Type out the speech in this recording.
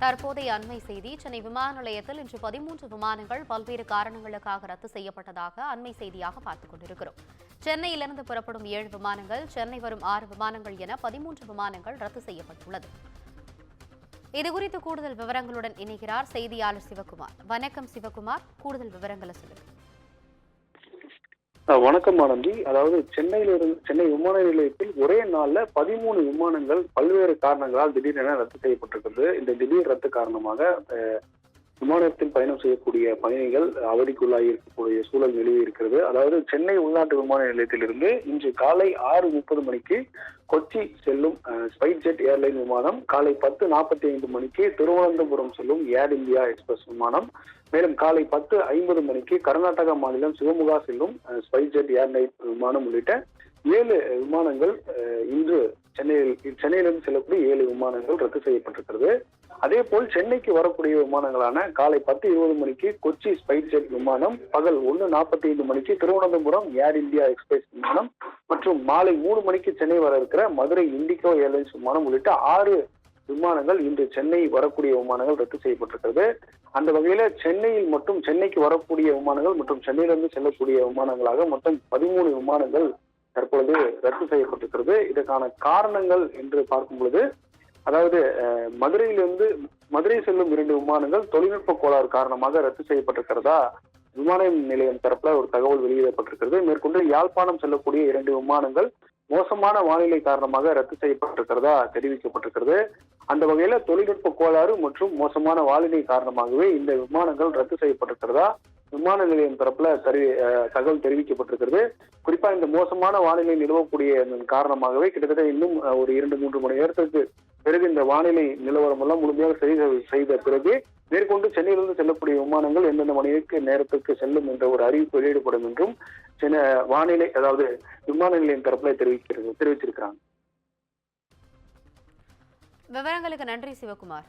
தற்போதைய அண்மை செய்தி. சென்னை விமான நிலையத்தில் இன்று 13 விமானங்கள் பல்வேறு காரணங்களுக்காக ரத்து செய்யப்பட்டதாக அண்மை செய்தியாக பார்த்துக் கொண்டிருக்கிறோம். சென்னையிலிருந்து புறப்படும் 7 விமானங்கள், சென்னை வரும் 6 விமானங்கள் என 13 விமானங்கள் ரத்து செய்யப்பட்டுள்ளது. இதுகுறித்து கூடுதல் விவரங்களுடன் இணைகிறார் செய்தியாளர் சிவகுமார். வணக்கம் சிவகுமார், கூடுதல் விவரங்களை சொல்லுங்க. வணக்கம் ஆனந்தி. அதாவது சென்னை விமான நிலையத்தில் ஒரே நாள்ல 13 விமானங்கள் பல்வேறு காரணங்களால் திடீரென ரத்து செய்யப்பட்டிருக்கிறது. இந்த திடீர் ரத்து காரணமாக விமானத்தில் பயணம் செய்யக்கூடிய பயணிகள் அவதிக்குள்ளாகி இருக்கக்கூடிய சூழல் நிலவி இருக்கிறது. அதாவது சென்னை உள்நாட்டு விமான நிலையத்திலிருந்து இன்று காலை 6:30 மணிக்கு கொச்சி செல்லும் ஸ்பைஸ் ஜெட் ஏர்லைன் விமானம், காலை 10:45 மணிக்கு திருவனந்தபுரம் செல்லும் ஏர் இந்தியா எக்ஸ்பிரஸ் விமானம், மேலும் காலை 10:50 மணிக்கு கர்நாடகா மாநிலம் சிவமுகா செல்லும் ஸ்பைஸ் ஜெட் ஏர்லைன் விமானம் உள்ளிட்ட 7 விமானங்கள் இன்று சென்னையிலிருந்து செல்லக்கூடிய 7 விமானங்கள் ரத்து செய்யப்பட்டிருக்கிறது. அதே போல் சென்னைக்கு வரக்கூடிய விமானங்களான காலை 10:20 மணிக்கு கொச்சி ஸ்பைஸ் ஜெட் விமானம், பகல் 1:45 மணிக்கு திருவனந்தபுரம் ஏர் இந்தியா எக்ஸ்பிரஸ் விமானம் மற்றும் மாலை 3 மணிக்கு சென்னை வர இருக்கிற மதுரை இண்டிகோ ஏர்லைன்ஸ் விமானம் உள்ளிட்ட 6 விமானங்கள் இன்று சென்னை வரக்கூடிய விமானங்கள் ரத்து செய்யப்பட்டிருக்கிறது. அந்த வகையில சென்னையில் மட்டும் சென்னைக்கு வரக்கூடிய விமானங்கள் மற்றும் சென்னையிலிருந்து செல்லக்கூடிய விமானங்களாக மொத்தம் 13 விமானங்கள் தற்பொழுது ரத்து செய்யப்பட்டிருக்கிறது. இதற்கான காரணங்கள் என்று பார்க்கும் பொழுது, அதாவது மதுரை செல்லும் 2 விமானங்கள் தொழில்நுட்ப கோளாறு காரணமாக ரத்து செய்யப்பட்டிருக்கிறதா விமான நிலையம் தரப்புல ஒரு தகவல் வெளியிடப்பட்டிருக்கிறது. மேற்கொண்டு யாழ்ப்பாணம் செல்லக்கூடிய 2 விமானங்கள் மோசமான வானிலை காரணமாக ரத்து செய்யப்பட்டிருக்கிறதா தெரிவிக்கப்பட்டிருக்கிறது. அந்த வகையில தொழில்நுட்ப கோளாறு மற்றும் மோசமான வானிலை காரணமாகவே இந்த விமானங்கள் ரத்து செய்யப்பட்டிருக்கிறதா விமான நிலையம் தரப்புல தகவல் தெரிவிக்கப்பட்டிருக்கிறது. குறிப்பா இந்த மோசமான வானிலை நிலவக்கூடிய காரணமாகவே கிட்டத்தட்ட இன்னும் ஒரு 2-3 மணி நேரத்திற்கு பிறகு இந்த வானிலை நிலவரம் எல்லாம் முழுமையாக செய்த பிறகு மேற்கொண்டு சென்னையிலிருந்து செல்லக்கூடிய விமானங்கள் எந்தெந்த நேரத்திற்கு செல்லும் என்ற ஒரு அறிவிப்பு வெளியிடப்படும் என்றும் வானிலை அதாவது விமான நிலையம் தரப்புல தெரிவிச்சிருக்கிறாங்க. விவரங்களுக்கு நன்றி சிவகுமார்.